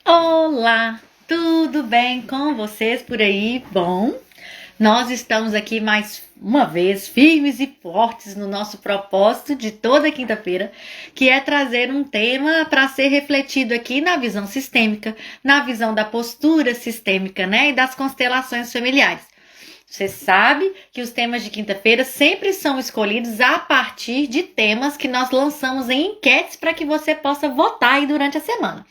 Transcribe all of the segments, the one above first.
Olá, tudo bem com vocês por aí? Bom, nós estamos aqui mais uma vez firmes e fortes no nosso propósito de toda quinta-feira, que é trazer um tema para ser refletido aqui na visão sistêmica, na visão da postura sistêmica, né, e das constelações familiares. Você sabe que os temas de quinta-feira sempre são escolhidos a partir de temas que nós lançamos em enquetes para que você possa votar aí durante a semana.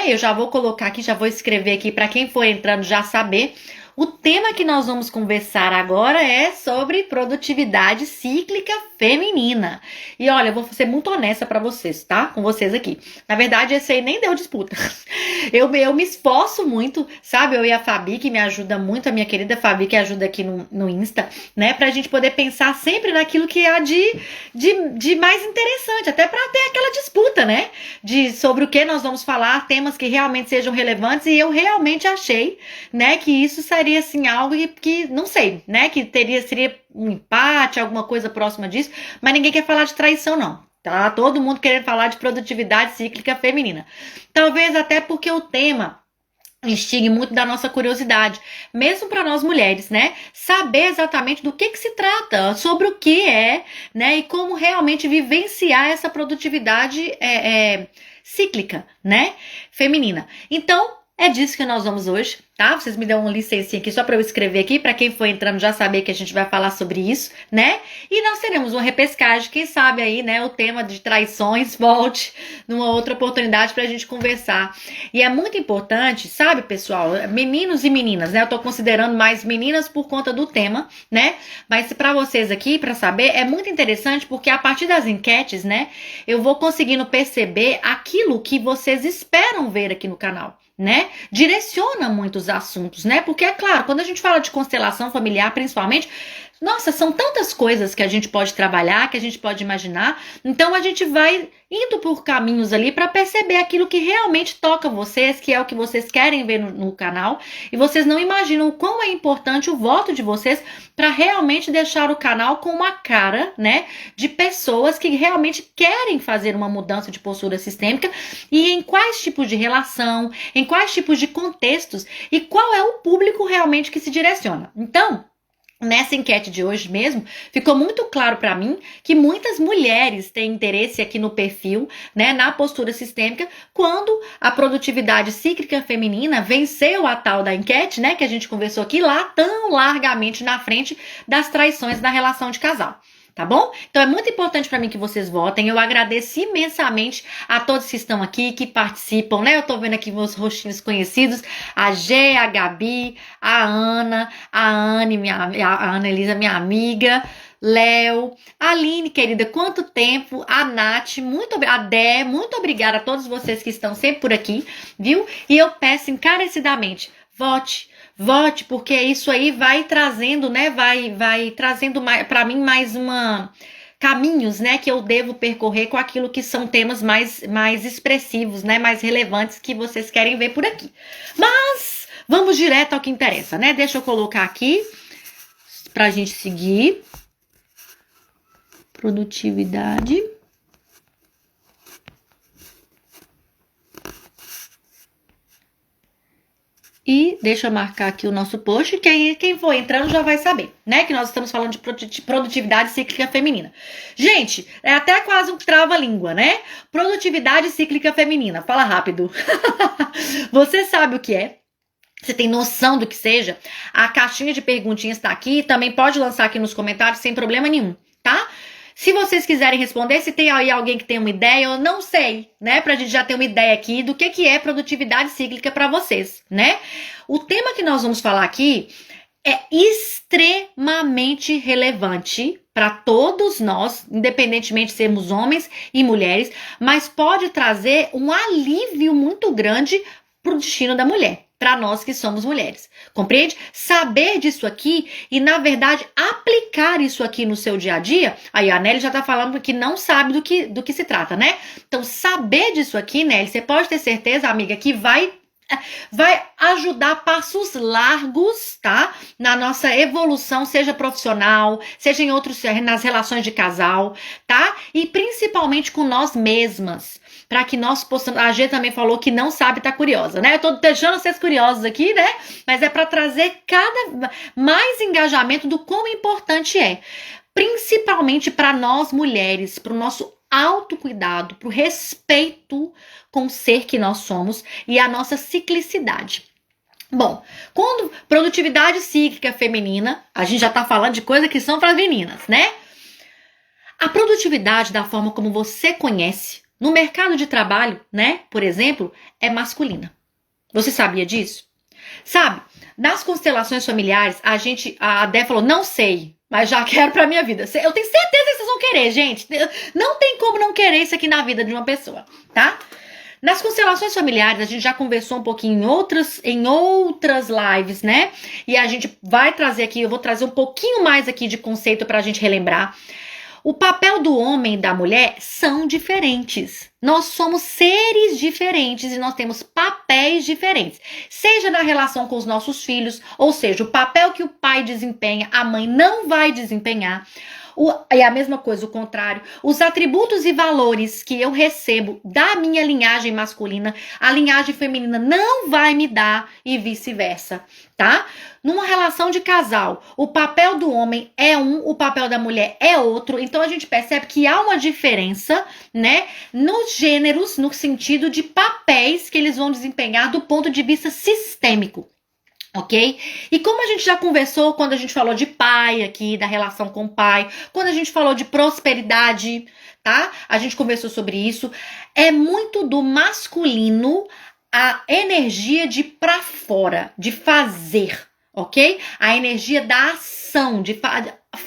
Eu já vou colocar aqui, já vou escrever aqui para quem for entrando já saber. O tema que nós vamos conversar agora é sobre produtividade cíclica feminina. E olha, eu vou ser muito honesta para vocês, tá? Com vocês aqui. Na verdade, esse aí nem deu disputa. Eu me esforço muito, sabe? Eu e a Fabi, que me ajuda muito, a minha querida Fabi, que ajuda aqui no Insta, né? Pra gente poder pensar sempre naquilo que há de mais interessante, até pra ter aquela disputa, né? Sobre o que nós vamos falar, temas que realmente sejam relevantes, e eu realmente achei, né, que isso seria, assim, algo que não sei, né? Que seria um empate, alguma coisa próxima disso, mas ninguém quer falar de traição, não. Tá todo mundo querendo falar de produtividade cíclica feminina. Talvez até porque o tema instigue muito da nossa curiosidade, mesmo para nós mulheres, né? Saber exatamente do que se trata, sobre o que é, né? E como realmente vivenciar essa produtividade cíclica, né? Feminina. Então, é disso que nós vamos hoje, tá? Vocês me dão uma licencinha aqui só para eu escrever aqui, para quem for entrando já saber que a gente vai falar sobre isso, né? E nós teremos uma repescagem, quem sabe aí, né, o tema de traições volte numa outra oportunidade pra gente conversar. E é muito importante, sabe, pessoal, meninos e meninas, né? Eu tô considerando mais meninas por conta do tema, né? Mas para vocês aqui, para saber, é muito interessante porque a partir das enquetes, né, eu vou conseguindo perceber aquilo que vocês esperam ver aqui no canal, né? Direciona muitos assuntos, né? Porque é claro, quando a gente fala de constelação familiar, principalmente, nossa, são tantas coisas que a gente pode trabalhar, que a gente pode imaginar. Então a gente vai indo por caminhos ali para perceber aquilo que realmente toca vocês, que é o que vocês querem ver no canal. E vocês não imaginam o quão é importante o voto de vocês para realmente deixar o canal com uma cara, né, de pessoas que realmente querem fazer uma mudança de postura sistêmica e em quais tipos de relação, em quais tipos de contextos e qual é o público realmente que se direciona. Então, nessa enquete de hoje mesmo, ficou muito claro para mim que muitas mulheres têm interesse aqui no perfil, né, na postura sistêmica, quando a produtividade cíclica feminina venceu a tal da enquete, né, que a gente conversou aqui lá tão largamente na frente das traições na relação de casal. Tá bom? Então é muito importante para mim que vocês votem. Eu agradeço imensamente a todos que estão aqui, que participam, né? Eu tô vendo aqui meus rostinhos conhecidos, a Gê, a Gabi, a Ana, a Anne, a Ana Elisa, minha amiga, Léo, a Aline, querida, quanto tempo, a Nath, a Dé, muito obrigada a todos vocês que estão sempre por aqui, viu? E eu peço encarecidamente, vote, porque isso aí vai trazendo, né, vai trazendo para mim mais caminhos, né, que eu devo percorrer com aquilo que são temas mais expressivos, né, mais relevantes que vocês querem ver por aqui. Mas vamos direto ao que interessa, né? Deixa eu colocar aqui pra gente seguir. Produtividade. E deixa eu marcar aqui o nosso post, que quem for entrando já vai saber, né? Que nós estamos falando de produtividade cíclica feminina. Gente, é até quase um trava-língua, né? Produtividade cíclica feminina. Fala rápido. Você sabe o que é? Você tem noção do que seja? A caixinha de perguntinhas está aqui. Também pode lançar aqui nos comentários sem problema nenhum, tá? Se vocês quiserem responder, se tem aí alguém que tem uma ideia, eu não sei, né? Pra gente já ter uma ideia aqui do que é produtividade cíclica para vocês, né? O tema que nós vamos falar aqui é extremamente relevante para todos nós, independentemente de sermos homens e mulheres, mas pode trazer um alívio muito grande pro destino da mulher. Para nós que somos mulheres, compreende? Saber disso aqui e, na verdade, aplicar isso aqui no seu dia a dia. Aí a Nelly já tá falando que não sabe do que se trata, né? Então, saber disso aqui, Nelly, você pode ter certeza, amiga, que vai ajudar passos largos, tá? Na nossa evolução, seja profissional, seja nas relações de casal, tá? E principalmente com nós mesmas. para que nós possamos... A G também falou que não sabe, tá curiosa, né? Eu tô deixando vocês curiosos aqui, né? Mas é para trazer cada mais engajamento do quão importante é. Principalmente para nós mulheres, para o nosso autocuidado, para o respeito com o ser que nós somos e a nossa ciclicidade. Bom, quando produtividade cíclica feminina, a gente já tá falando de coisas que são para meninas, né? A produtividade da forma como você conhece no mercado de trabalho, né, por exemplo, é masculina. Você sabia disso? Sabe, nas constelações familiares, a Dé falou, não sei, mas já quero pra minha vida. Eu tenho certeza que vocês vão querer, gente. Não tem como não querer isso aqui na vida de uma pessoa, tá? Nas constelações familiares, a gente já conversou um pouquinho em outras lives, né? E a gente vai trazer aqui, eu vou trazer um pouquinho mais aqui de conceito pra gente relembrar. O papel do homem e da mulher são diferentes. Nós somos seres diferentes e nós temos papéis diferentes. Seja na relação com os nossos filhos, ou seja, o papel que o pai desempenha, a mãe não vai desempenhar. E a mesma coisa, o contrário. Os atributos e valores que eu recebo da minha linhagem masculina, a linhagem feminina não vai me dar e vice-versa, tá? Numa relação de casal, o papel do homem é um, o papel da mulher é outro. Então a gente percebe que há uma diferença, né, nos gêneros, no sentido de papéis que eles vão desempenhar do ponto de vista sistêmico. Ok? E como a gente já conversou quando a gente falou de pai aqui, da relação com o pai, quando a gente falou de prosperidade, tá? A gente conversou sobre isso. É muito do masculino a energia de pra fora, de fazer, ok? A energia da ação, de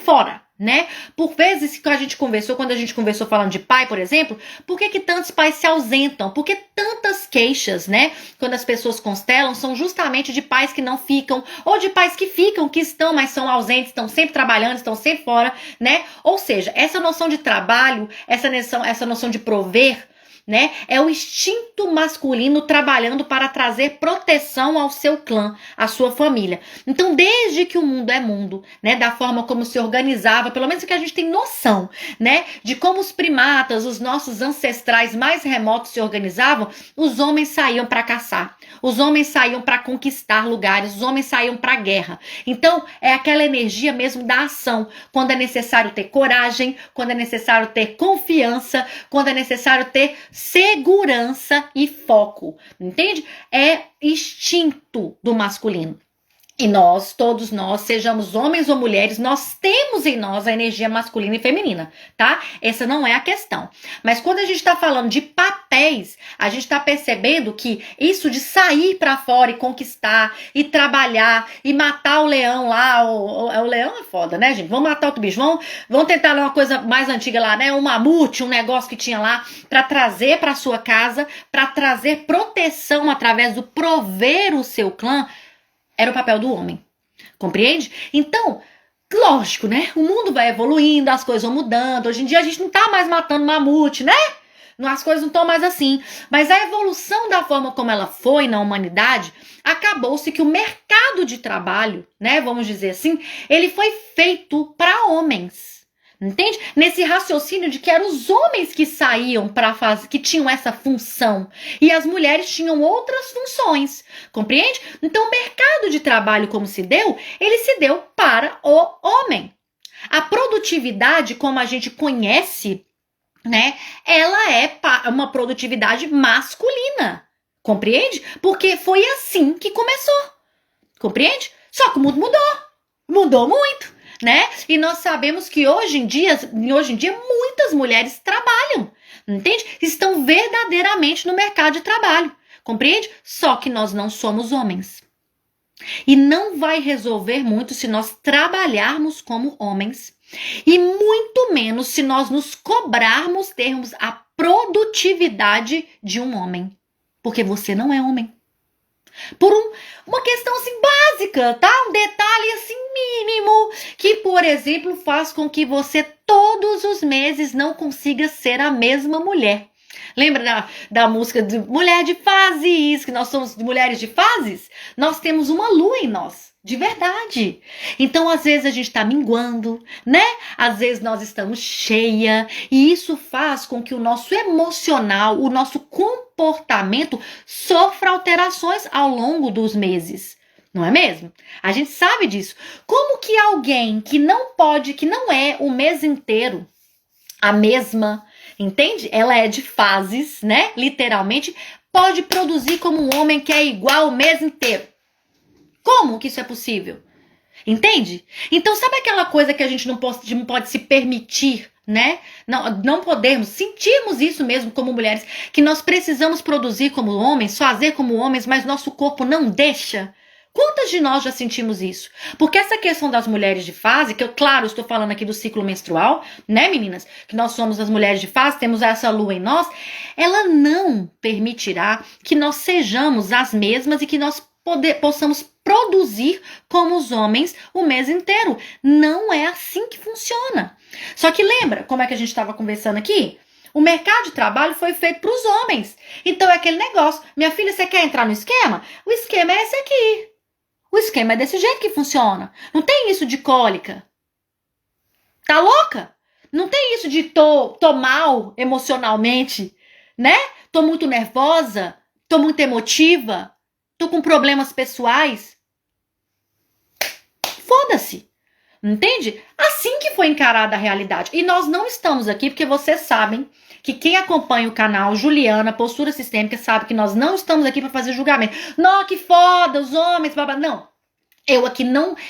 fora, né? Por vezes que a gente conversou, quando a gente conversou falando de pai, por exemplo, por que tantos pais se ausentam? Por que tantas queixas, né? Quando as pessoas constelam, são justamente de pais que não ficam, ou de pais que ficam, que estão, mas são ausentes, estão sempre trabalhando, estão sempre fora, né? Ou seja, essa noção de trabalho, essa noção de prover, né? É o instinto masculino trabalhando para trazer proteção ao seu clã, à sua família. Então, desde que o mundo é mundo, né, da forma como se organizava, pelo menos que a gente tem noção, né, de como os primatas, os nossos ancestrais mais remotos se organizavam, os homens saíam para caçar, os homens saíam para conquistar lugares, os homens saíam para guerra. Então, é aquela energia mesmo da ação, quando é necessário ter coragem, quando é necessário ter confiança, quando é necessário ter segurança e foco, entende? É instinto do masculino. E nós, todos nós, sejamos homens ou mulheres, nós temos em nós a energia masculina e feminina, tá? Essa não é a questão. Mas quando a gente tá falando de papéis, a gente tá percebendo que isso de sair pra fora e conquistar, e trabalhar, e matar o leão lá, o leão é foda, né, gente? Vamos matar outro bicho, vamos tentar uma coisa mais antiga lá, né? Um mamute, um negócio que tinha lá, pra trazer pra sua casa, pra trazer proteção através do prover o seu clã. Era o papel do homem, compreende? Então, lógico, né? O mundo vai evoluindo, as coisas vão mudando. Hoje em dia a gente não tá mais matando mamute, né? As coisas não estão mais assim. Mas a evolução da forma como ela foi na humanidade, acabou-se que o mercado de trabalho, né? Vamos dizer assim, ele foi feito para homens. Entende? Nesse raciocínio de que eram os homens que saíam para fazer, que tinham essa função e as mulheres tinham outras funções, compreende? Então o mercado de trabalho como se deu, ele se deu para o homem. A produtividade como a gente conhece, né? Ela é uma produtividade masculina, compreende? Porque foi assim que começou, compreende? Só que o mundo mudou muito. Né? E nós sabemos que hoje em dia muitas mulheres trabalham, entende? Estão verdadeiramente no mercado de trabalho, compreende? Só que nós não somos homens. E não vai resolver muito se nós trabalharmos como homens, e muito menos se nós nos cobrarmos termos a produtividade de um homem, porque você não é homem. Por uma questão assim básica, tá? Um detalhe assim mínimo que, por exemplo, faz com que você todos os meses não consiga ser a mesma mulher. Lembra da música de Mulher de Fases, que nós somos mulheres de fases? Nós temos uma lua em nós, De verdade. Então, às vezes, a gente está minguando, né? Às vezes nós estamos cheia, e isso faz com que o nosso emocional, o nosso comportamento sofra alterações ao longo dos meses. Não é mesmo? A gente sabe disso. Como que alguém que não pode, que não é o mês inteiro a mesma, entende? Ela é de fases, né? Literalmente, pode produzir como um homem que é igual o mês inteiro. Como que isso é possível? Entende? Então, sabe aquela coisa que a gente não pode se permitir, né? Não podemos, sentirmos isso mesmo como mulheres, que nós precisamos produzir como homens, fazer como homens, mas nosso corpo não deixa. Quantas de nós já sentimos isso? Porque essa questão das mulheres de fase, que eu, claro, estou falando aqui do ciclo menstrual, né, meninas? Que nós somos as mulheres de fase, temos essa lua em nós, ela não permitirá que nós sejamos as mesmas e que nós possamos produzir como os homens o mês inteiro. Não é assim que funciona. Só que lembra como é que a gente estava conversando aqui? O mercado de trabalho foi feito para os homens. Então é aquele negócio. Minha filha, você quer entrar no esquema? O esquema é esse aqui. O esquema é desse jeito que funciona. Não tem isso de cólica. Tá louca? Não tem isso de tô mal emocionalmente, né? Tô muito nervosa, tô muito emotiva, tô com problemas pessoais. Foda-se. Entende? Assim que foi encarada a realidade. E nós não estamos aqui porque vocês sabem que quem acompanha o canal Juliana, Postura Sistêmica, sabe que nós não estamos aqui para fazer julgamento. Não, que foda, os homens, babá. Não. Eu aqui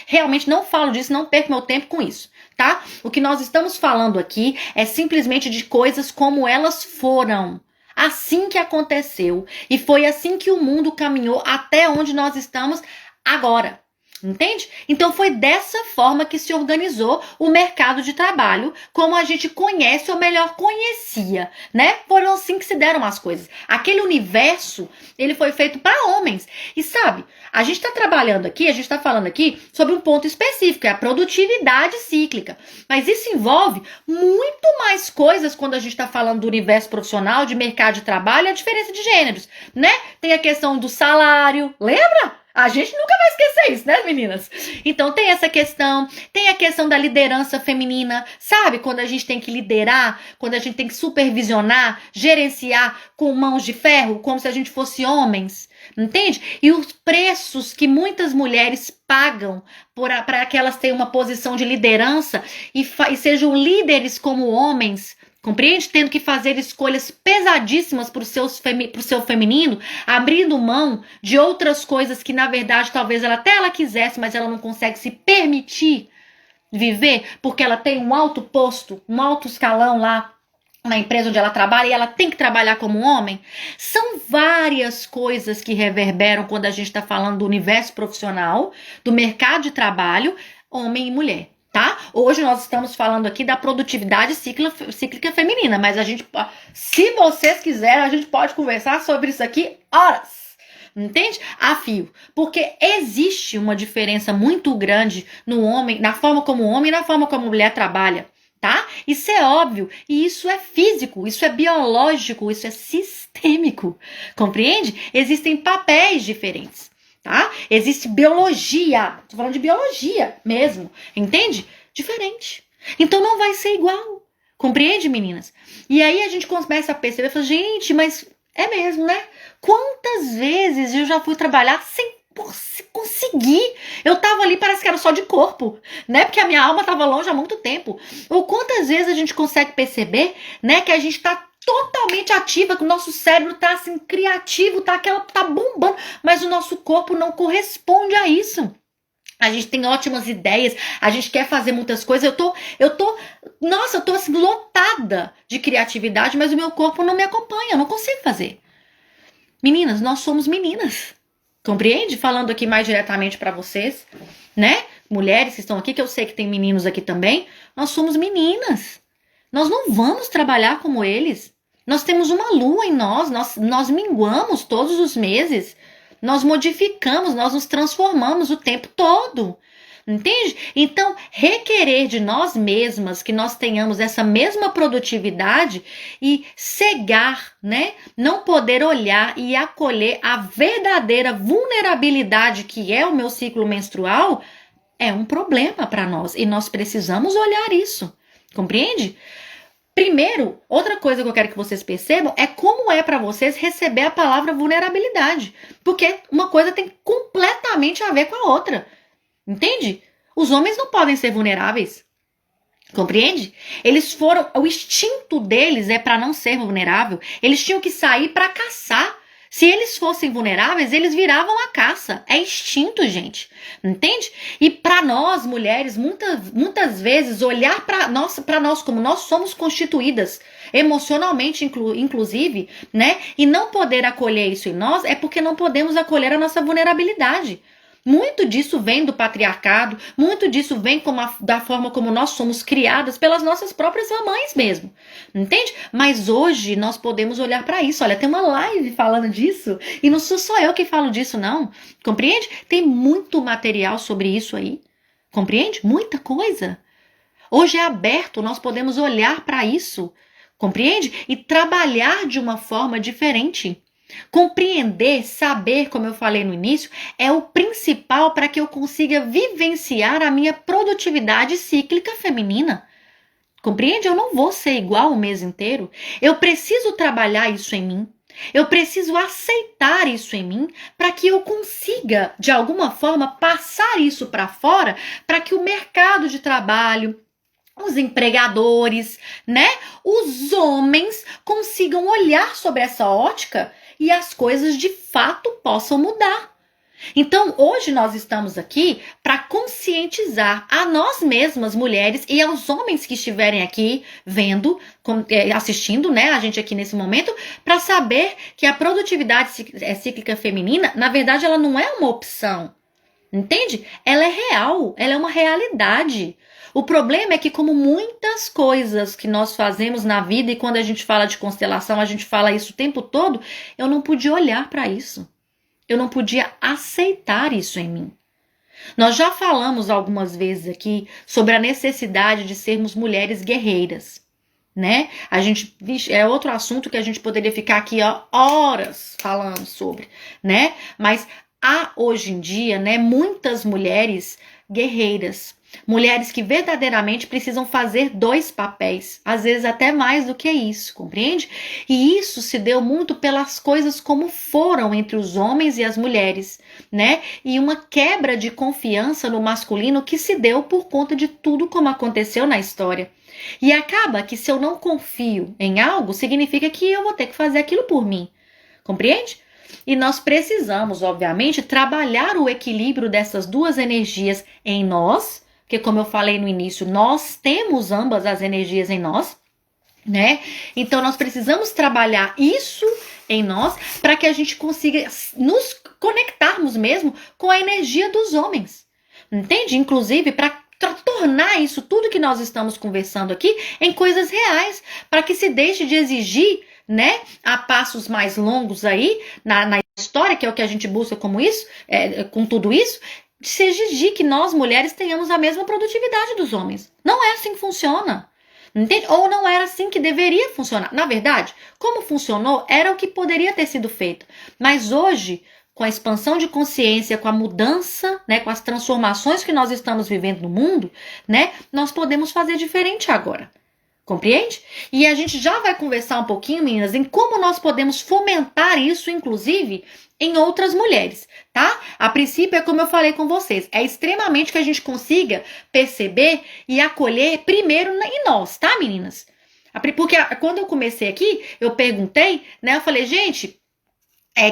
realmente não falo disso, não perco meu tempo com isso, tá? O que nós estamos falando aqui é simplesmente de coisas como elas foram. Assim que aconteceu. E foi assim que o mundo caminhou até onde nós estamos agora. Entende? Então foi dessa forma que se organizou o mercado de trabalho, como a gente conhece, ou melhor, conhecia, né? Foram assim que se deram as coisas. Aquele universo, ele foi feito para homens. E sabe, a gente está trabalhando aqui, a gente está falando aqui sobre um ponto específico, é a produtividade cíclica. Mas isso envolve muito mais coisas quando a gente está falando do universo profissional, de mercado de trabalho e a diferença de gêneros, né? Tem a questão do salário, lembra? A gente nunca vai esquecer isso, né, meninas? Então tem essa questão, tem a questão da liderança feminina, sabe? Quando a gente tem que liderar, quando a gente tem que supervisionar, gerenciar com mãos de ferro, como se a gente fosse homens, entende? E os preços que muitas mulheres pagam para que elas tenham uma posição de liderança e sejam líderes como homens, compreende? Tendo que fazer escolhas pesadíssimas pro seu feminino, abrindo mão de outras coisas que, na verdade, talvez ela quisesse, mas ela não consegue se permitir viver, porque ela tem um alto posto, um alto escalão lá na empresa onde ela trabalha e ela tem que trabalhar como homem. São várias coisas que reverberam quando a gente está falando do universo profissional, do mercado de trabalho, homem e mulher. Tá? Hoje nós estamos falando aqui da produtividade cíclica feminina, mas a gente, se vocês quiserem, a gente pode conversar sobre isso aqui horas, entende? A fio, porque existe uma diferença muito grande no homem, na forma como o homem e na forma como a mulher trabalha, tá? Isso é óbvio, e isso é físico, isso é biológico, isso é sistêmico, compreende? Existem papéis diferentes. Tá? Existe biologia, tô falando de biologia mesmo, entende? Diferente. Então não vai ser igual, compreende, meninas? E aí a gente começa a perceber, fala, gente, mas é mesmo, né? Quantas vezes eu já fui trabalhar sem conseguir? Eu tava ali, parece que era só de corpo, né? Porque a minha alma tava longe há muito tempo. Ou quantas vezes a gente consegue perceber, né, que a gente tá totalmente ativa, que o nosso cérebro tá assim, criativo, tá bombando, mas o nosso corpo não corresponde a isso. A gente tem ótimas ideias, a gente quer fazer muitas coisas, nossa, eu tô assim, lotada de criatividade, mas o meu corpo não me acompanha, eu não consigo fazer. Meninas, nós somos meninas, compreende? Falando aqui mais diretamente pra vocês, né? Mulheres que estão aqui, que eu sei que tem meninos aqui também, nós somos meninas. Nós não vamos trabalhar como eles. Nós temos uma lua em nós minguamos todos os meses, nós modificamos, nós nos transformamos o tempo todo. Entende? Então, requerer de nós mesmas que nós tenhamos essa mesma produtividade e cegar, né? Não poder olhar e acolher a verdadeira vulnerabilidade que é o meu ciclo menstrual é um problema para nós e nós precisamos olhar isso. Compreende? Primeiro, outra coisa que eu quero que vocês percebam é como é para vocês receber a palavra vulnerabilidade. Porque uma coisa tem completamente a ver com a outra. Entende? Os homens não podem ser vulneráveis. Compreende? Eles foram, o instinto deles é para não ser vulnerável. Eles tinham que sair para caçar. Se eles fossem vulneráveis, eles viravam a caça. É instinto, gente. Entende? E para nós, mulheres, muitas vezes, olhar para nós como nós somos constituídas, emocionalmente, inclusive, né? E não poder acolher isso em nós, é porque não podemos acolher a nossa vulnerabilidade. Muito disso vem do patriarcado, muito disso vem da forma como nós somos criadas pelas nossas próprias mamães mesmo, entende? Mas hoje nós podemos olhar para isso. Olha, tem uma live falando disso e não sou só eu que falo disso, não. Compreende? Tem muito material sobre isso aí. Compreende? Muita coisa. Hoje é aberto, nós podemos olhar para isso. Compreende? E trabalhar de uma forma diferente. Compreender, saber, como eu falei no início, é o principal para que eu consiga vivenciar a minha produtividade cíclica feminina. Compreende? Eu não vou ser igual o mês inteiro. Eu preciso trabalhar isso em mim. Eu preciso aceitar isso em mim para que eu consiga, de alguma forma, passar isso para fora, para que o mercado de trabalho, os empregadores, né, os homens consigam olhar sobre essa ótica e as coisas de fato possam mudar. Então, hoje nós estamos aqui para conscientizar a nós mesmas, mulheres, e aos homens que estiverem aqui vendo, assistindo, né, a gente aqui nesse momento, para saber que a produtividade cíclica feminina, na verdade, ela não é uma opção. Entende? Ela é real, ela é uma realidade. O problema é que, como muitas coisas que nós fazemos na vida, e quando a gente fala de constelação, a gente fala isso o tempo todo, eu não podia olhar para isso. Eu não podia aceitar isso em mim. Nós já falamos algumas vezes aqui sobre a necessidade de sermos mulheres guerreiras, né? A gente, é outro assunto que a gente poderia ficar aqui horas falando sobre, né? Mas há hoje em dia, né, muitas mulheres guerreiras, mulheres que verdadeiramente precisam fazer dois papéis, às vezes até mais do que isso, compreende? E isso se deu muito pelas coisas como foram entre os homens e as mulheres, né? E uma quebra de confiança no masculino que se deu por conta de tudo como aconteceu na história. E acaba que se eu não confio em algo, significa que eu vou ter que fazer aquilo por mim, compreende? E nós precisamos, obviamente, trabalhar o equilíbrio dessas duas energias em nós, porque, como eu falei no início, nós temos ambas as energias em nós, né? Então, nós precisamos trabalhar isso em nós para que a gente consiga nos conectarmos mesmo com a energia dos homens, entende? Inclusive, para tornar isso tudo que nós estamos conversando aqui em coisas reais, para que se deixe de exigir, né, a passos mais longos aí na história, que é o que a gente busca como isso, com tudo isso, de se exigir que nós mulheres tenhamos a mesma produtividade dos homens. Não é assim que funciona, entende? Ou não era assim que deveria funcionar. Na verdade, como funcionou, era o que poderia ter sido feito. Mas hoje, com a expansão de consciência, com a mudança, né, com as transformações que nós estamos vivendo no mundo, né, nós podemos fazer diferente agora. Compreende? E a gente já vai conversar um pouquinho, meninas, em como nós podemos fomentar isso, inclusive, em outras mulheres, tá? A princípio, é como eu falei com vocês, é extremamente que a gente consiga perceber e acolher primeiro em nós, tá, meninas? Porque quando eu comecei aqui, eu perguntei, né, eu falei, gente,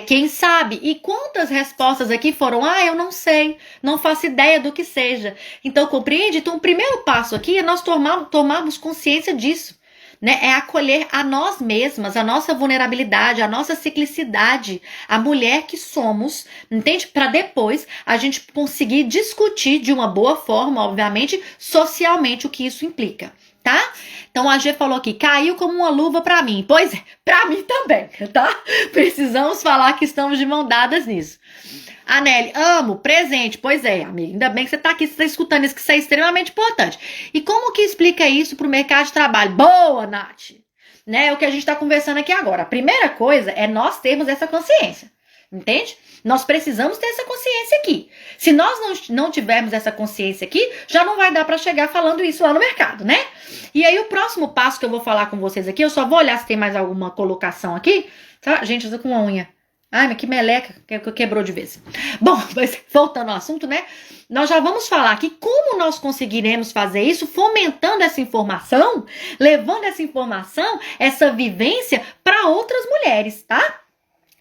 quem sabe? E quantas respostas aqui foram, eu não sei, não faço ideia do que seja. Então, compreende? Então, o primeiro passo aqui é nós tomarmos consciência disso, né? É acolher a nós mesmas, a nossa vulnerabilidade, a nossa ciclicidade, a mulher que somos, entende? Para depois a gente conseguir discutir de uma boa forma, obviamente, socialmente o que isso implica. Tá? Então a G falou aqui, caiu como uma luva pra mim. Pois é, pra mim também, tá? Precisamos falar que estamos de mão dadas nisso. A Nelly, amo, presente. Pois é, amiga, ainda bem que você tá aqui, você tá escutando isso, que isso é extremamente importante. E como que explica isso pro mercado de trabalho? Boa, Nath! Né, é o que a gente tá conversando aqui agora. A primeira coisa é nós termos essa consciência. Entende? Nós precisamos ter essa consciência aqui. Se nós não tivermos essa consciência aqui, já não vai dar para chegar falando isso lá no mercado, né? E aí o próximo passo que eu vou falar com vocês aqui, eu só vou olhar se tem mais alguma colocação aqui. Tá? Gente, eu tô com a unha. Ai, mas que meleca, quebrou de vez. Bom, mas voltando ao assunto, né? Nós já vamos falar aqui como nós conseguiremos fazer isso, fomentando essa informação, levando essa informação, essa vivência para outras mulheres, tá?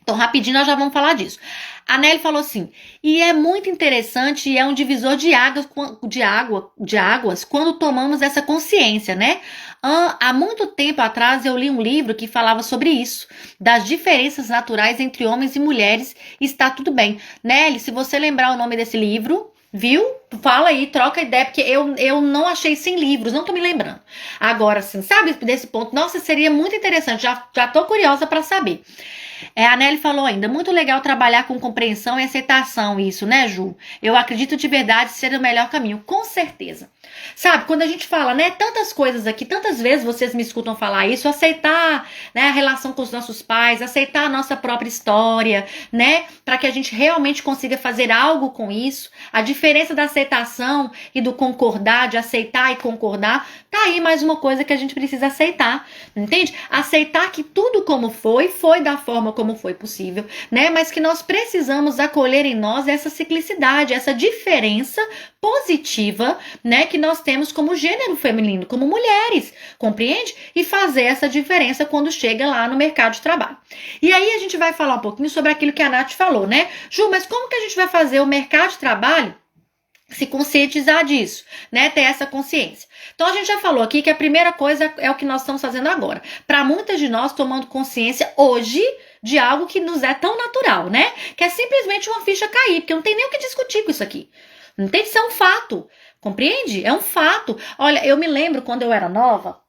Então, rapidinho, nós já vamos falar disso. A Nelly falou assim, e é muito interessante e é um divisor de águas quando tomamos essa consciência, né? Há muito tempo atrás eu li um livro que falava sobre isso, das diferenças naturais entre homens e mulheres, e está tudo bem. Nelly, se você lembrar o nome desse livro, viu? Fala aí, troca ideia, porque eu não achei sem livros, não tô me lembrando. Agora, assim, sabe desse ponto? Nossa, seria muito interessante, já tô curiosa para saber. A Nelly falou ainda, muito legal trabalhar com compreensão e aceitação, isso, né, Ju? Eu acredito de verdade ser o melhor caminho, com certeza. Sabe, quando a gente fala, né, tantas coisas aqui, tantas vezes vocês me escutam falar isso, aceitar, né, a relação com os nossos pais, aceitar a nossa própria história, né, para que a gente realmente consiga fazer algo com isso. A diferença da aceitação e do concordar, de aceitar e concordar, tá aí mais uma coisa que a gente precisa aceitar, entende? Aceitar que tudo como foi da forma como foi possível, né, mas que nós precisamos acolher em nós essa ciclicidade, essa diferença positiva, né, que nós temos como gênero feminino, como mulheres, compreende? E fazer essa diferença quando chega lá no mercado de trabalho. E aí a gente vai falar um pouquinho sobre aquilo que a Nath falou, né? Ju, mas como que a gente vai fazer o mercado de trabalho se conscientizar disso, né? Ter essa consciência. Então a gente já falou aqui que a primeira coisa é o que nós estamos fazendo agora. Para muitas de nós tomando consciência hoje de algo que nos é tão natural, né? Que é simplesmente uma ficha cair, porque não tem nem o que discutir com isso aqui. Não tem que ser um fato, compreende? É um fato. Olha, eu me lembro quando eu era nova,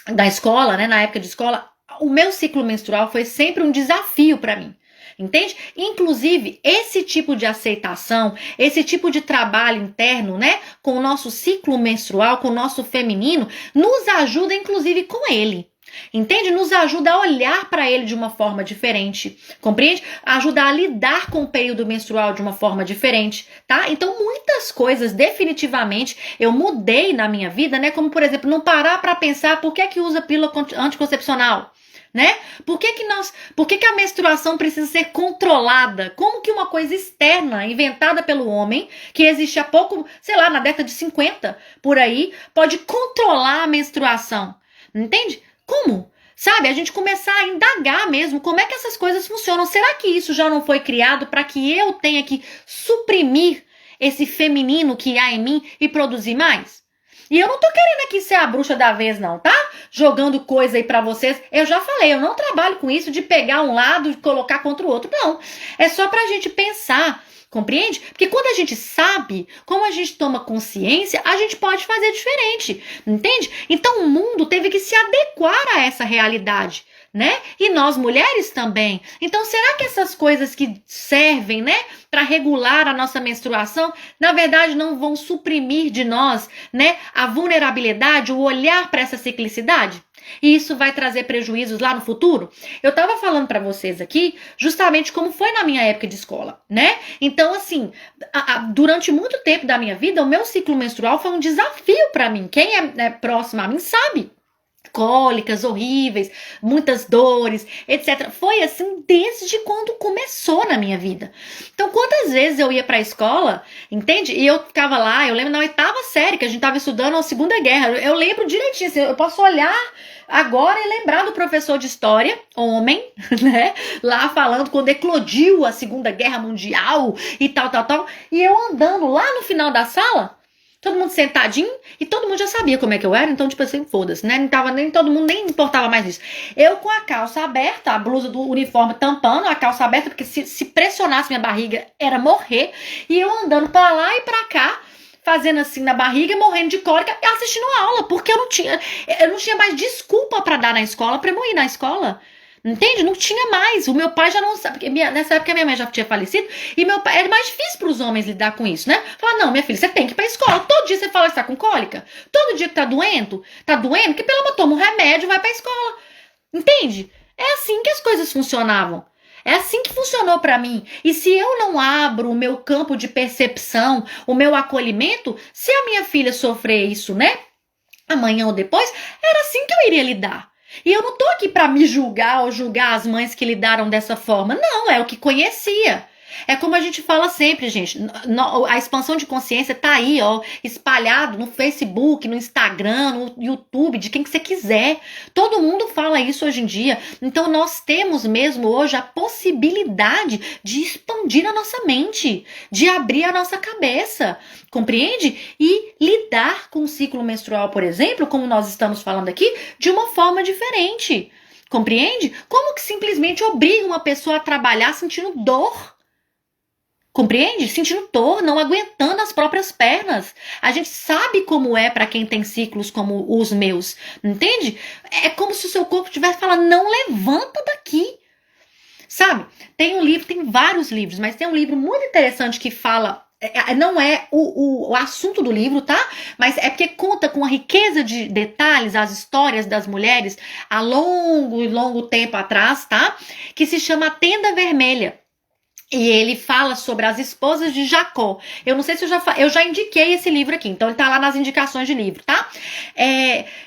da escola, né? Na época de escola, o meu ciclo menstrual foi sempre um desafio para mim. Entende? Inclusive, esse tipo de aceitação, esse tipo de trabalho interno, né, com o nosso ciclo menstrual, com o nosso feminino, nos ajuda, inclusive, com ele. Entende? Nos ajuda a olhar para ele de uma forma diferente, compreende? Ajuda a lidar com o período menstrual de uma forma diferente, tá? Então, muitas coisas, definitivamente, eu mudei na minha vida, né? Como, por exemplo, não parar para pensar por que é que usa pílula anticoncepcional. Né? Por que a menstruação precisa ser controlada? Como que uma coisa externa, inventada pelo homem, que existe há pouco, sei lá, na década de 50, por aí, pode controlar a menstruação? Entende? Como? Sabe, a gente começar a indagar mesmo como é que essas coisas funcionam. Será que isso já não foi criado para que eu tenha que suprimir esse feminino que há em mim e produzir mais? E eu não tô querendo aqui ser a bruxa da vez não, tá? Jogando coisa aí pra vocês. Eu já falei, eu não trabalho com isso de pegar um lado e colocar contra o outro, não. É só pra gente pensar, compreende? Porque quando a gente sabe, como a gente toma consciência, a gente pode fazer diferente, entende? Então o mundo teve que se adequar a essa realidade, né? E nós mulheres também. Então será que essas coisas que servem, né, para regular a nossa menstruação, na verdade não vão suprimir de nós, né, a vulnerabilidade, o olhar para essa ciclicidade? E isso vai trazer prejuízos lá no futuro? Eu tava falando para vocês aqui justamente como foi na minha época de escola, né? Então, assim, durante muito tempo da minha vida, o meu ciclo menstrual foi um desafio para mim. Quem é próximo a mim sabe. Cólicas horríveis, muitas dores, etc. Foi assim desde quando começou na minha vida. Então, quantas vezes eu ia pra escola, entende? E eu ficava lá, eu lembro na 8ª série, que a gente tava estudando a Segunda Guerra. Eu lembro direitinho, assim, eu posso olhar agora e lembrar do professor de história, homem, né? Lá falando quando eclodiu a Segunda Guerra Mundial e tal. E eu andando lá no final da sala, todo mundo sentadinho, e todo mundo já sabia como é que eu era, então, tipo assim, foda-se, né? Não tava nem todo mundo, nem importava mais isso. Eu com a calça aberta, a blusa do uniforme tampando, a calça aberta, porque se pressionasse minha barriga, era morrer. E eu andando pra lá e pra cá, fazendo assim na barriga, morrendo de cólica, e assistindo a aula, porque eu não tinha mais desculpa pra dar na escola, pra eu ir na escola. Entende? Não tinha mais. O meu pai já não sabe. Porque nessa época a minha mãe já tinha falecido. E meu pai era mais difícil para os homens lidar com isso, né? Falar, não, minha filha, você tem que ir pra escola. Todo dia você fala que está com cólica. Todo dia que tá doendo, que pelo menos toma um remédio e vai pra escola. Entende? É assim que as coisas funcionavam. É assim que funcionou para mim. E se eu não abro o meu campo de percepção, o meu acolhimento, se a minha filha sofrer isso, né? Amanhã ou depois, era assim que eu iria lidar. E eu não tô aqui para me julgar ou julgar as mães que lidaram dessa forma. Não, é o que conhecia. É como a gente fala sempre, gente. A expansão de consciência tá aí, ó, espalhado no Facebook, no Instagram, no YouTube, de quem que você quiser. Todo mundo fala isso hoje em dia. Então nós temos mesmo hoje a possibilidade de expandir a nossa mente, de abrir a nossa cabeça, compreende? E lidar com o ciclo menstrual, por exemplo, como nós estamos falando aqui, de uma forma diferente. Compreende? Como que simplesmente obriga uma pessoa a trabalhar sentindo dor? Compreende? Sentindo dor, não aguentando as próprias pernas. A gente sabe como é para quem tem ciclos como os meus, entende? É como se o seu corpo estivesse falando, não levanta daqui. Sabe? Tem um livro, tem vários livros, mas tem um livro muito interessante que fala, não é o assunto do livro, tá? Mas é porque conta com a riqueza de detalhes as histórias das mulheres há longo e longo tempo atrás, tá? Que se chama A Tenda Vermelha. E ele fala sobre as esposas de Jacó. Eu não sei se eu já indiquei esse livro aqui, então ele tá lá nas indicações de livro, tá?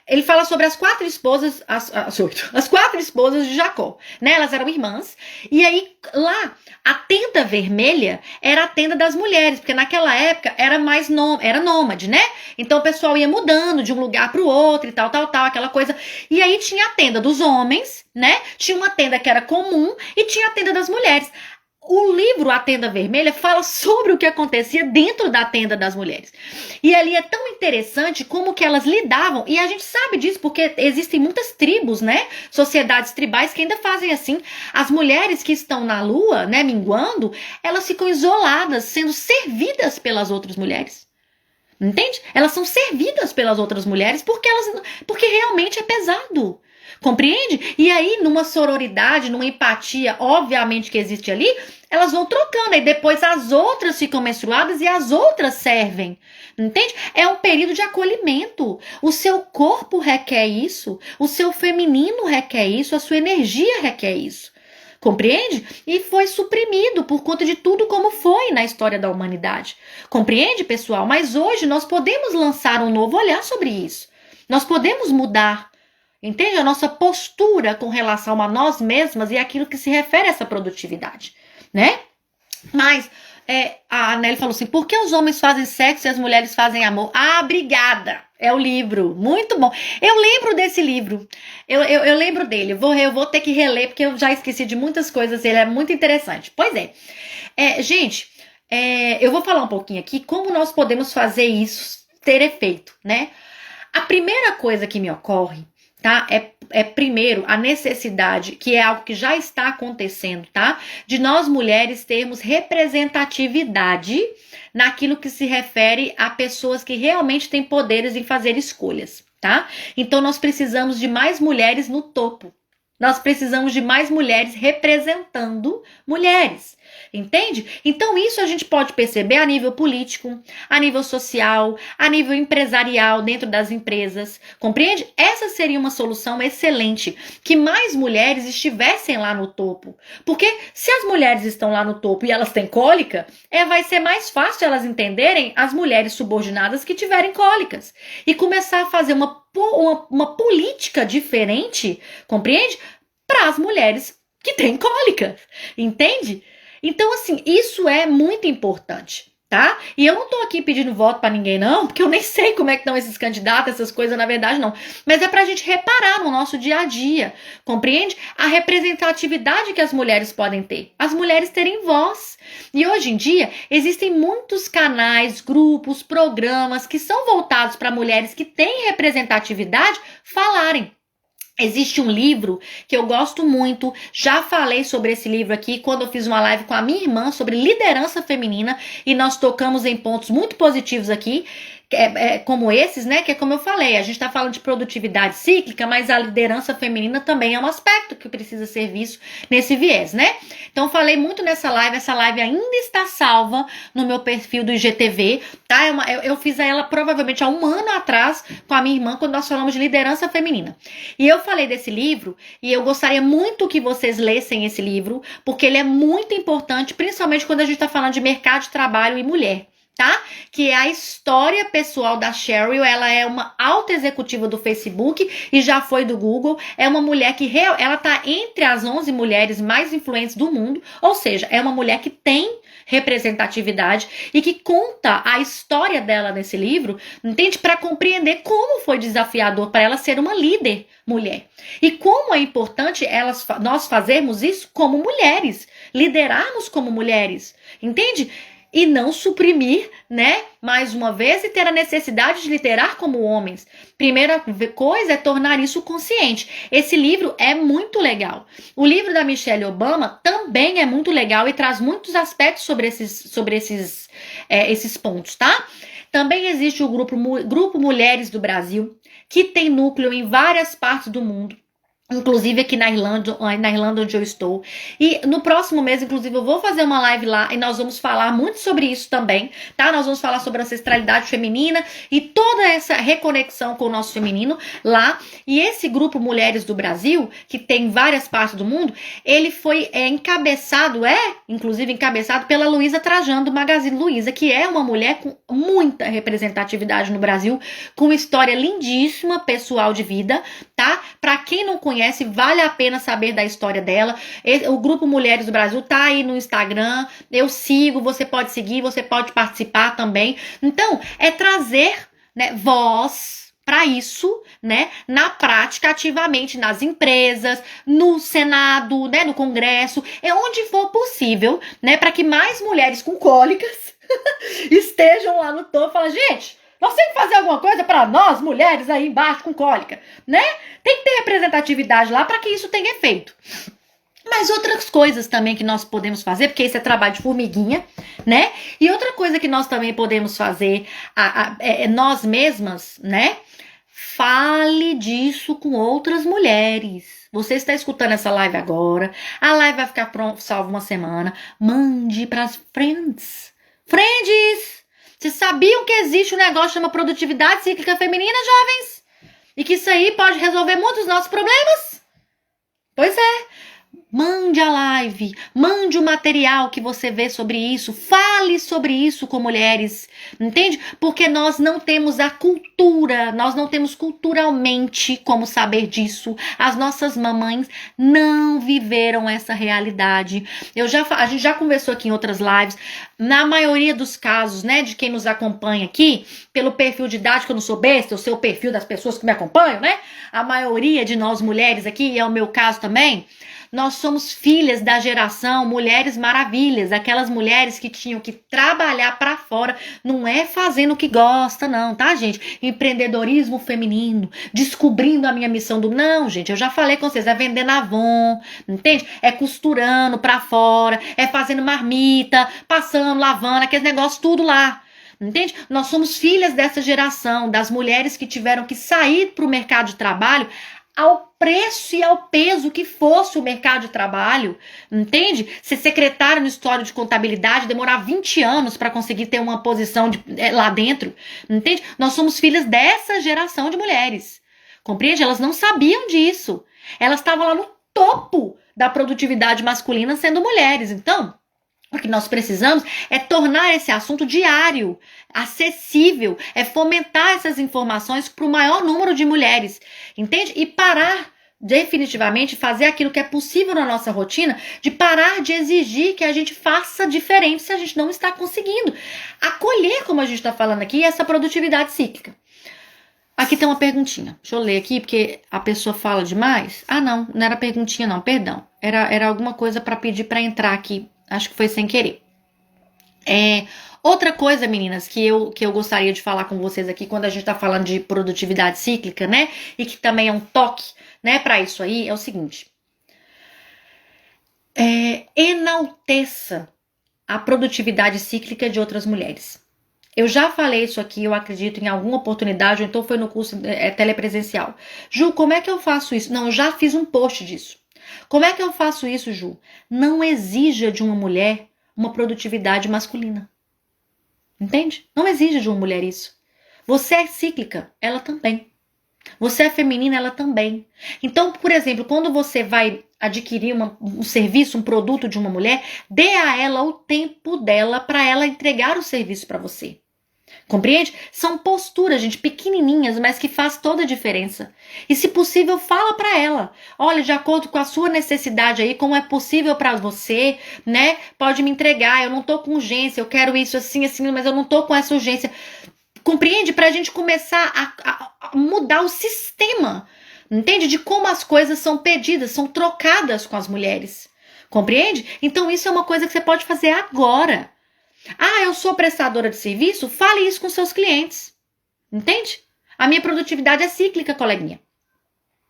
Ele fala sobre as 4 esposas, as 4 esposas de Jacó, né? Elas eram irmãs. E aí, lá, a tenda vermelha era a tenda das mulheres, porque naquela época era mais era nômade, né? Então o pessoal ia mudando de um lugar pro outro e tal, aquela coisa. E aí tinha a tenda dos homens, né? Tinha uma tenda que era comum e tinha a tenda das mulheres. O livro A Tenda Vermelha fala sobre o que acontecia dentro da tenda das mulheres. E ali é tão interessante como que elas lidavam, e a gente sabe disso porque existem muitas tribos, né? Sociedades tribais que ainda fazem assim. As mulheres que estão na lua, né, minguando, elas ficam isoladas, sendo servidas pelas outras mulheres. Entende? Elas são servidas pelas outras mulheres porque realmente é pesado. Compreende? E aí, numa sororidade, numa empatia, obviamente que existe ali, elas vão trocando. E depois as outras ficam menstruadas e as outras servem. Entende? É um período de acolhimento. O seu corpo requer isso, o seu feminino requer isso, a sua energia requer isso. Compreende? E foi suprimido por conta de tudo como foi na história da humanidade. Compreende, pessoal? Mas hoje nós podemos lançar um novo olhar sobre isso. Nós podemos mudar, entende? A nossa postura com relação a nós mesmas e aquilo que se refere a essa produtividade, né? Mas a Nelly falou assim, por que os homens fazem sexo e as mulheres fazem amor? Ah, obrigada! É o livro, muito bom. Eu lembro desse livro, eu lembro dele, eu vou ter que reler porque eu já esqueci de muitas coisas, ele é muito interessante. Pois é, gente, eu vou falar um pouquinho aqui como nós podemos fazer isso ter efeito, né? A primeira coisa que me ocorre, tá? Primeiro a necessidade, que é algo que já está acontecendo, tá? De nós mulheres termos representatividade naquilo que se refere a pessoas que realmente têm poderes em fazer escolhas, tá? Então nós precisamos de mais mulheres no topo. Nós precisamos de mais mulheres representando mulheres, entende? Então isso a gente pode perceber a nível político, a nível social, a nível empresarial dentro das empresas, compreende? Essa seria uma solução excelente, que mais mulheres estivessem lá no topo, porque se as mulheres estão lá no topo e elas têm cólica, vai ser mais fácil elas entenderem as mulheres subordinadas que tiverem cólicas e começar a fazer uma política diferente, compreende? Para as mulheres que têm cólica, entende? Então, assim, isso é muito importante, tá? E eu não tô aqui pedindo voto para ninguém, não, porque eu nem sei como é que estão esses candidatos, essas coisas, na verdade, não. Mas é pra gente reparar no nosso dia a dia, compreende? A representatividade que as mulheres podem ter. As mulheres terem voz. E hoje em dia, existem muitos canais, grupos, programas que são voltados para mulheres que têm representatividade falarem. Existe um livro que eu gosto muito, já falei sobre esse livro aqui quando eu fiz uma live com a minha irmã sobre liderança feminina e nós tocamos em pontos muito positivos aqui, como esses, né? Que é como eu falei, a gente está falando de produtividade cíclica, mas a liderança feminina também é um aspecto que precisa ser visto nesse viés, né? Então eu falei muito nessa live, essa live ainda está salva no meu perfil do IGTV, tá? Eu fiz ela provavelmente há 1 ano atrás com a minha irmã, quando nós falamos de liderança feminina. E eu falei desse livro, e eu gostaria muito que vocês lessem esse livro, porque ele é muito importante, principalmente quando a gente está falando de mercado de trabalho e mulher. Tá? Que é a história pessoal da Sheryl. Ela é uma alta executiva do Facebook e já foi do Google. É uma mulher que ela tá entre as 11 mulheres mais influentes do mundo, ou seja, é uma mulher que tem representatividade e que conta a história dela nesse livro, entende? Para compreender como foi desafiador para ela ser uma líder mulher e como é importante nós fazermos isso como mulheres, liderarmos como mulheres, entende? E não suprimir, né, mais uma vez, e ter a necessidade de liderar como homens. Primeira coisa é tornar isso consciente. Esse livro é muito legal. O livro da Michelle Obama também é muito legal e traz muitos aspectos sobre esses pontos, tá? Também existe o grupo Mulheres do Brasil, que tem núcleo em várias partes do mundo. Inclusive aqui na Irlanda onde eu estou. E no próximo mês, inclusive, eu vou fazer uma live lá e nós vamos falar muito sobre isso também, tá? Nós vamos falar sobre ancestralidade feminina e toda essa reconexão com o nosso feminino lá. E esse grupo Mulheres do Brasil, que tem em várias partes do mundo, ele foi inclusive encabeçado pela Luísa Trajano, do Magazine Luiza, que é uma mulher com muita representatividade no Brasil, com uma história lindíssima, pessoal de vida, tá? Pra quem não conhece, vale a pena saber da história dela. O Grupo Mulheres do Brasil tá aí no Instagram, eu sigo, você pode seguir, você pode participar também. Então, é trazer, né, voz para isso, né, na prática, ativamente, nas empresas, no Senado, né, no Congresso, onde for possível, né, para que mais mulheres com cólicas estejam lá no topo e falem, gente, nós temos que fazer alguma coisa para nós, mulheres aí embaixo com cólica, né? Tem que ter representatividade lá para que isso tenha efeito. Mas outras coisas também que nós podemos fazer, porque isso é trabalho de formiguinha, né? E outra coisa que nós também podemos fazer, nós mesmas, né? Fale disso com outras mulheres. Você está escutando essa live agora, a live vai ficar salva 1 semana. Mande para as friends. Friends! Vocês sabiam que existe um negócio chamado produtividade cíclica feminina, jovens? E que isso aí pode resolver muitos dos nossos problemas? Pois é. Mande a live, mande o material que você vê sobre isso, fale sobre isso com mulheres, entende? Porque nós não temos a cultura, nós não temos culturalmente como saber disso. As nossas mamães não viveram essa realidade. A gente já conversou aqui em outras lives, na maioria dos casos, né, de quem nos acompanha aqui, pelo perfil de idade, que eu não sou besta, eu sei o perfil das pessoas que me acompanham, né? A maioria de nós mulheres aqui, e é o meu caso também, nós somos filhas da geração Mulheres Maravilhas, aquelas mulheres que tinham que trabalhar pra fora, não é fazendo o que gosta não, tá, gente? Empreendedorismo feminino, descobrindo a minha missão Não, gente, eu já falei com vocês, é vendendo Avon, entende? É costurando pra fora, é fazendo marmita, passando, lavando, aqueles negócios tudo lá. Entende? Nós somos filhas dessa geração, das mulheres que tiveram que sair pro mercado de trabalho ao preço e ao peso que fosse o mercado de trabalho, entende? Ser secretário no escritório de contabilidade, demorar 20 anos para conseguir ter uma posição lá dentro, entende? Nós somos filhas dessa geração de mulheres, compreende? Elas não sabiam disso, elas estavam lá no topo da produtividade masculina sendo mulheres, então... O que nós precisamos é tornar esse assunto diário, acessível, é fomentar essas informações para o maior número de mulheres, entende? E parar definitivamente, fazer aquilo que é possível na nossa rotina, de parar de exigir que a gente faça diferente se a gente não está conseguindo. Acolher, como a gente está falando aqui, essa produtividade cíclica. Aqui tem uma perguntinha. Deixa eu ler aqui, porque a pessoa fala demais. Ah, não era perguntinha não, perdão. Era alguma coisa para pedir para entrar aqui. Acho que foi sem querer. Outra coisa, meninas, que eu gostaria de falar com vocês aqui, quando a gente tá falando de produtividade cíclica, né? E que também é um toque, né, para isso aí, é o seguinte. Enalteça a produtividade cíclica de outras mulheres. Eu já falei isso aqui, eu acredito, em alguma oportunidade, ou então foi no curso telepresencial. Ju, como é que eu faço isso? Não, eu já fiz um post disso. Como é que eu faço isso, Ju? Não exija de uma mulher uma produtividade masculina. Entende? Não exija de uma mulher isso. Você é cíclica, ela também. Você é feminina, ela também. Então, por exemplo, quando você vai adquirir um serviço, um produto de uma mulher, dê a ela o tempo dela para ela entregar o serviço para você. Compreende? São posturas, gente, pequenininhas, mas que faz toda a diferença. E se possível, fala para ela. Olha, de acordo com a sua necessidade aí, como é possível para você, né? Pode me entregar, eu não tô com urgência, eu quero isso assim, assim, mas eu não tô com essa urgência. Compreende? Pra gente começar a mudar o sistema, entende? De como as coisas são pedidas, são trocadas com as mulheres. Compreende? Então isso é uma coisa que você pode fazer agora. Ah, eu sou prestadora de serviço? Fale isso com seus clientes. Entende? A minha produtividade é cíclica, coleguinha.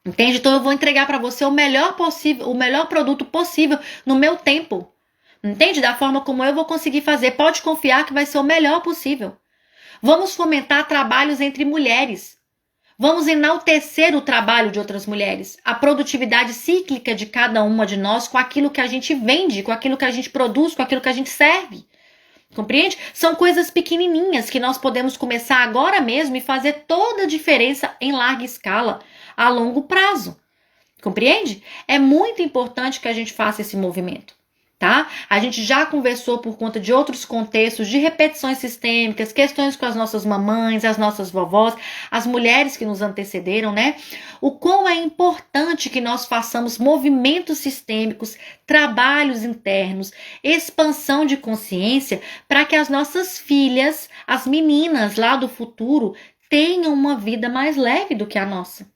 Entende? Então eu vou entregar para você o melhor possível, o melhor produto possível no meu tempo. Entende? Da forma como eu vou conseguir fazer. Pode confiar que vai ser o melhor possível. Vamos fomentar trabalhos entre mulheres. Vamos enaltecer o trabalho de outras mulheres. A produtividade cíclica de cada uma de nós com aquilo que a gente vende, com aquilo que a gente produz, com aquilo que a gente serve. Compreende? São coisas pequenininhas que nós podemos começar agora mesmo e fazer toda a diferença em larga escala, a longo prazo. Compreende? É muito importante que a gente faça esse movimento, tá? A gente já conversou por conta de outros contextos, de repetições sistêmicas, questões com as nossas mamães, as nossas vovós, as mulheres que nos antecederam, né? O quão é importante que nós façamos movimentos sistêmicos, trabalhos internos, expansão de consciência, para que as nossas filhas, as meninas lá do futuro, tenham uma vida mais leve do que a nossa.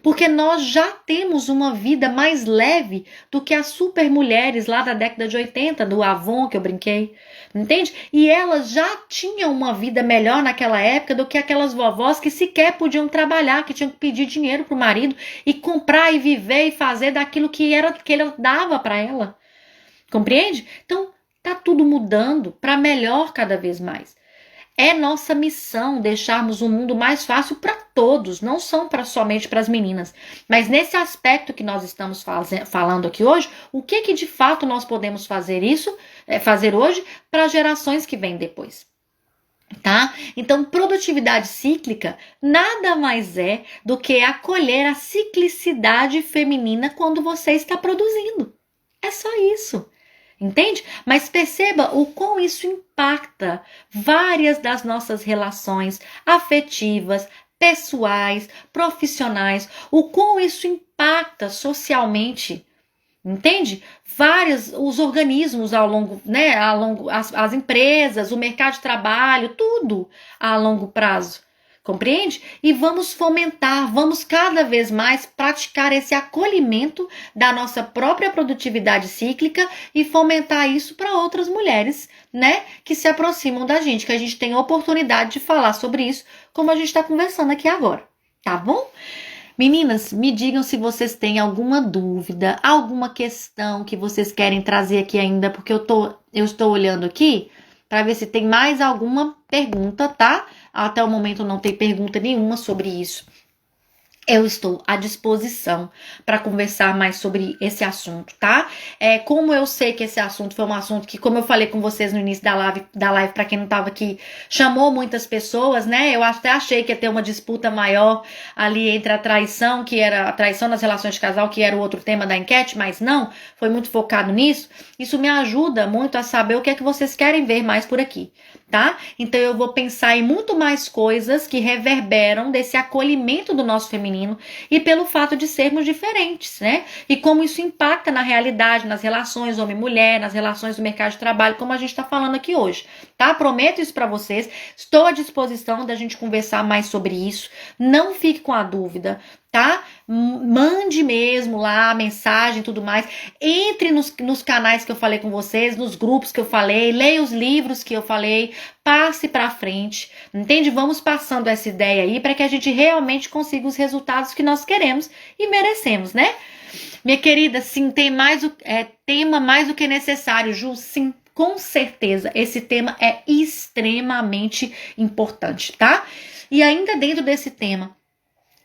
Porque nós já temos uma vida mais leve do que as super mulheres lá da década de 80, do Avon que eu brinquei, entende? E elas já tinham uma vida melhor naquela época do que aquelas vovós que sequer podiam trabalhar, que tinham que pedir dinheiro pro marido e comprar e viver e fazer daquilo que ele dava para ela. Compreende? Então, tá tudo mudando para melhor cada vez mais. É nossa missão deixarmos o mundo mais fácil para todos, não são somente para as meninas. Mas nesse aspecto que nós estamos falando aqui hoje, o que de fato nós podemos fazer hoje para as gerações que vêm depois? Tá? Então, produtividade cíclica nada mais é do que acolher a ciclicidade feminina quando você está produzindo. É só isso. Entende? Mas perceba o quão isso impacta várias das nossas relações afetivas, pessoais, profissionais, o quão isso impacta socialmente. Entende? Os organismos ao longo, né, as empresas, o mercado de trabalho, tudo a longo prazo. Compreende? E vamos fomentar, vamos cada vez mais praticar esse acolhimento da nossa própria produtividade cíclica e fomentar isso para outras mulheres, né? Que se aproximam da gente, que a gente tem a oportunidade de falar sobre isso, como a gente está conversando aqui agora, tá bom? Meninas, me digam se vocês têm alguma dúvida, alguma questão que vocês querem trazer aqui ainda, porque eu estou olhando aqui para ver se tem mais alguma pergunta, tá? Até o momento não tem pergunta nenhuma sobre isso. Eu estou à disposição para conversar mais sobre esse assunto, tá? Como eu sei que esse assunto foi um assunto que, como eu falei com vocês no início da live para quem não estava aqui, chamou muitas pessoas, né? Eu até achei que ia ter uma disputa maior ali entre a traição, que era a traição nas relações de casal, que era o outro tema da enquete, mas não, foi muito focado nisso. Isso me ajuda muito a saber o que é que vocês querem ver mais por aqui, tá? Então eu vou pensar em muito mais coisas que reverberam desse acolhimento do nosso feminino e pelo fato de sermos diferentes, né? E como isso impacta na realidade, nas relações homem-mulher, nas relações do mercado de trabalho, como a gente está falando aqui hoje, tá? Prometo isso para vocês, estou à disposição da gente conversar mais sobre isso, não fique com a dúvida, tá? Mande mesmo lá a mensagem e tudo mais, entre nos canais que eu falei com vocês, nos grupos que eu falei, leia os livros que eu falei, passe pra frente, entende? Vamos passando essa ideia aí para que a gente realmente consiga os resultados que nós queremos e merecemos, né? Minha querida, sim, tem tema mais do que necessário, Ju, sim, com certeza esse tema é extremamente importante, tá? E ainda dentro desse tema,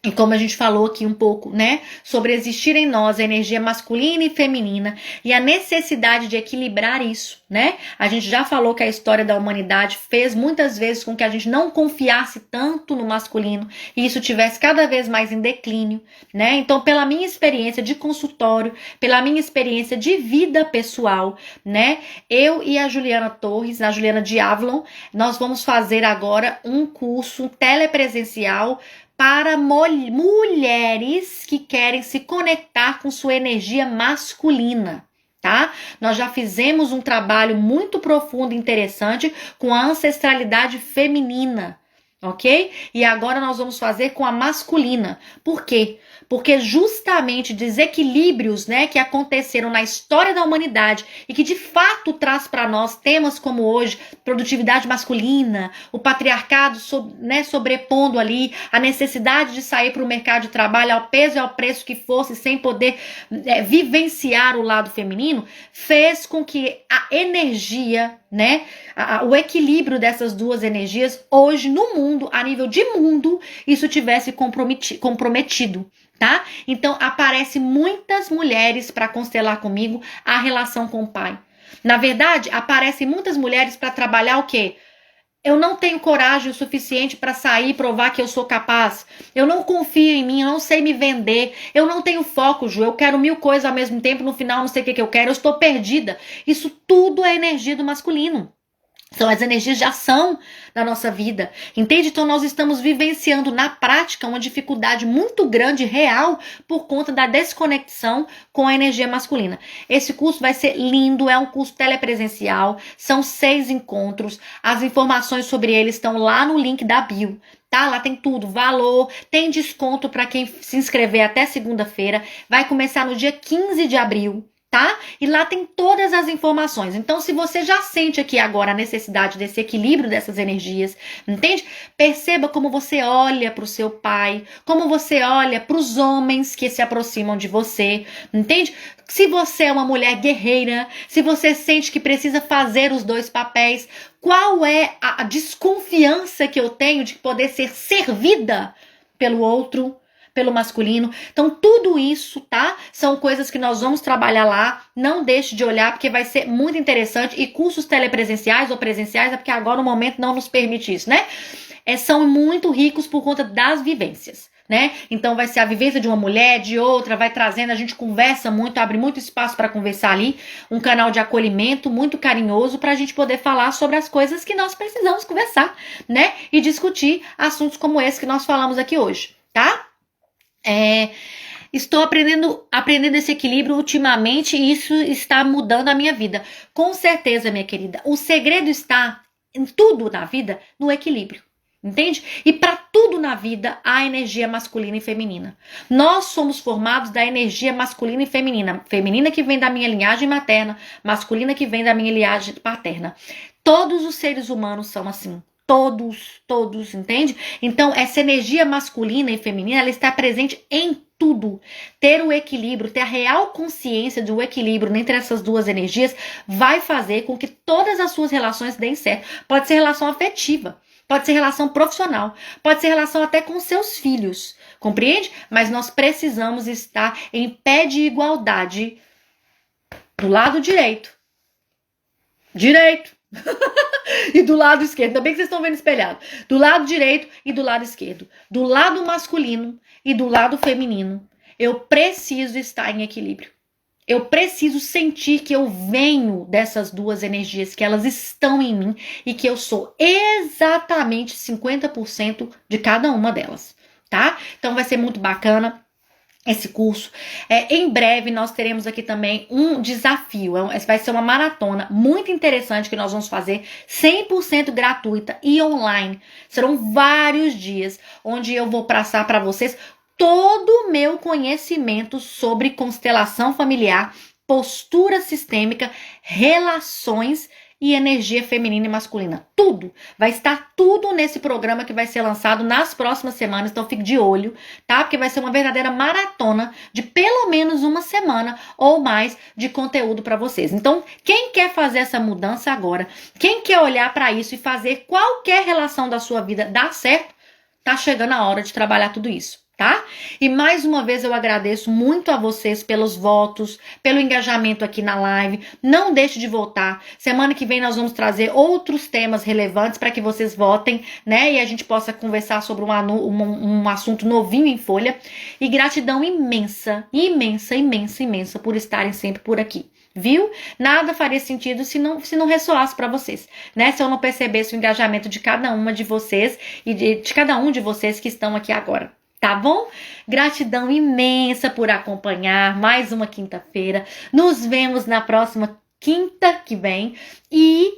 e como a gente falou aqui um pouco, né, sobre existir em nós a energia masculina e feminina e a necessidade de equilibrar isso, né? A gente já falou que a história da humanidade fez muitas vezes com que a gente não confiasse tanto no masculino e isso tivesse cada vez mais em declínio, né? Então, pela minha experiência de consultório, pela minha experiência de vida pessoal, né, eu e a Juliana Torres, a Juliana de Avalon, nós vamos fazer agora um curso telepresencial para mulheres que querem se conectar com sua energia masculina, tá? Nós já fizemos um trabalho muito profundo e interessante com a ancestralidade feminina, ok? E agora nós vamos fazer com a masculina. Por quê? Porque justamente desequilíbrios, né, que aconteceram na história da humanidade e que de fato traz para nós temas como hoje, produtividade masculina, o patriarcado, né, sobrepondo ali a necessidade de sair para o mercado de trabalho ao peso e ao preço que fosse, sem poder vivenciar o lado feminino, fez com que a energia, né, o equilíbrio dessas duas energias hoje no mundo, a nível de mundo, isso tivesse comprometido. Tá? Então aparece muitas mulheres para constelar comigo a relação com o pai. Na verdade, aparecem muitas mulheres para trabalhar o quê? Eu não tenho coragem o suficiente para sair e provar que eu sou capaz. Eu não confio em mim, eu não sei me vender. Eu não tenho foco, Ju. Eu quero 1000 coisas ao mesmo tempo, no final não sei o que eu quero. Eu estou perdida. Isso tudo é energia do masculino. São as energias de ação da nossa vida, entende? Então nós estamos vivenciando na prática uma dificuldade muito grande, real, por conta da desconexão com a energia masculina. Esse curso vai ser lindo, é um curso telepresencial, são 6 encontros, as informações sobre ele estão lá no link da bio. Tá? Lá tem tudo, valor, tem desconto para quem se inscrever até segunda-feira, vai começar no dia 15 de abril. Tá? E lá tem todas as informações. Então, se você já sente aqui agora a necessidade desse equilíbrio dessas energias, entende? Perceba como você olha para o seu pai, como você olha para os homens que se aproximam de você, entende? Se você é uma mulher guerreira, se você sente que precisa fazer os dois papéis, qual é a desconfiança que eu tenho de poder ser servida pelo outro? Pelo masculino. Então, tudo isso, tá? São coisas que nós vamos trabalhar lá. Não deixe de olhar, porque vai ser muito interessante. E cursos telepresenciais ou presenciais, é porque agora o momento não nos permite isso, né? São muito ricos por conta das vivências, né? Então, vai ser a vivência de uma mulher, de outra, vai trazendo, a gente conversa muito, abre muito espaço para conversar ali. Um canal de acolhimento muito carinhoso para a gente poder falar sobre as coisas que nós precisamos conversar, né? E discutir assuntos como esse que nós falamos aqui hoje, tá? Estou aprendendo esse equilíbrio ultimamente e isso está mudando a minha vida. Com certeza, minha querida. O segredo está em tudo na vida, no equilíbrio. Entende? E para tudo na vida há energia masculina e feminina. Nós somos formados da energia masculina e feminina. Feminina que vem da minha linhagem materna, masculina que vem da minha linhagem paterna. Todos os seres humanos são assim. Todos, entende? Então, essa energia masculina e feminina, ela está presente em tudo. Ter o equilíbrio, ter a real consciência do equilíbrio entre essas duas energias vai fazer com que todas as suas relações deem certo. Pode ser relação afetiva, pode ser relação profissional, pode ser relação até com seus filhos, compreende? Mas nós precisamos estar em pé de igualdade do lado direito. E do lado esquerdo, ainda bem que vocês estão vendo espelhado. Do lado direito e do lado esquerdo. Do lado masculino e do lado feminino. Eu preciso estar em equilíbrio. Eu preciso sentir que eu venho dessas duas energias, que elas estão em mim e que eu sou exatamente 50% de cada uma delas, tá? Então vai ser muito bacana esse curso. Em breve nós teremos aqui também um desafio, vai ser uma maratona muito interessante que nós vamos fazer 100% gratuita e online. Serão vários dias onde eu vou passar para vocês todo o meu conhecimento sobre constelação familiar, postura sistêmica, relações e energia feminina e masculina. Tudo. Vai estar tudo nesse programa que vai ser lançado nas próximas semanas, então fique de olho, tá? Porque vai ser uma verdadeira maratona de pelo menos uma semana ou mais de conteúdo para vocês. Então, quem quer fazer essa mudança agora, quem quer olhar para isso e fazer qualquer relação da sua vida dar certo, tá chegando a hora de trabalhar tudo isso. Tá? E mais uma vez eu agradeço muito a vocês pelos votos, pelo engajamento aqui na live. Não deixe de votar. Semana que vem nós vamos trazer outros temas relevantes para que vocês votem, né? E a gente possa conversar sobre um assunto novinho em folha. E gratidão imensa, imensa, imensa, imensa por estarem sempre por aqui. Viu? Nada faria sentido se não ressoasse para vocês, né? Se eu não percebesse o engajamento de cada uma de vocês e de cada um de vocês que estão aqui agora. Tá bom? Gratidão imensa por acompanhar mais uma quinta-feira. Nos vemos na próxima quinta que vem. E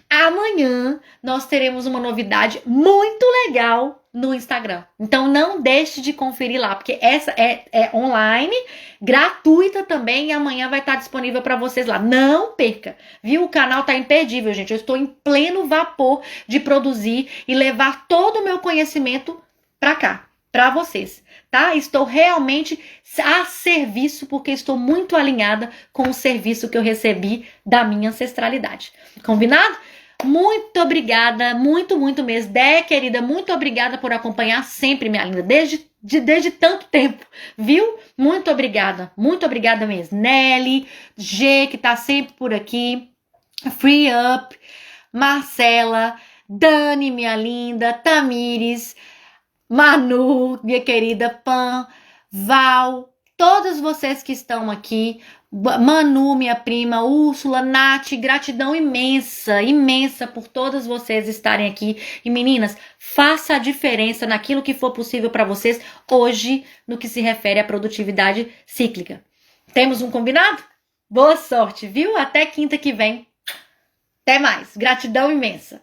amanhã nós teremos uma novidade muito legal no Instagram. Então não deixe de conferir lá, porque essa é online, gratuita também, e amanhã vai estar disponível para vocês lá. Não perca, viu? O canal tá imperdível, gente. Eu estou em pleno vapor de produzir e levar todo o meu conhecimento para cá. Para vocês, tá? Estou realmente a serviço porque estou muito alinhada com o serviço que eu recebi da minha ancestralidade. Combinado? Muito obrigada, muito mesmo. Dé, querida, muito obrigada por acompanhar sempre, minha linda, desde tanto tempo, viu? Muito obrigada mesmo. Nelly, G, que tá sempre por aqui, Free Up, Marcela, Dani, minha linda, Tamires, Manu, minha querida Pan, Val, todos vocês que estão aqui, Manu, minha prima, Úrsula, Nath, gratidão imensa, imensa por todas vocês estarem aqui. E meninas, faça a diferença naquilo que for possível para vocês hoje no que se refere à produtividade cíclica. Temos um combinado? Boa sorte, viu? Até quinta que vem. Até mais. Gratidão imensa.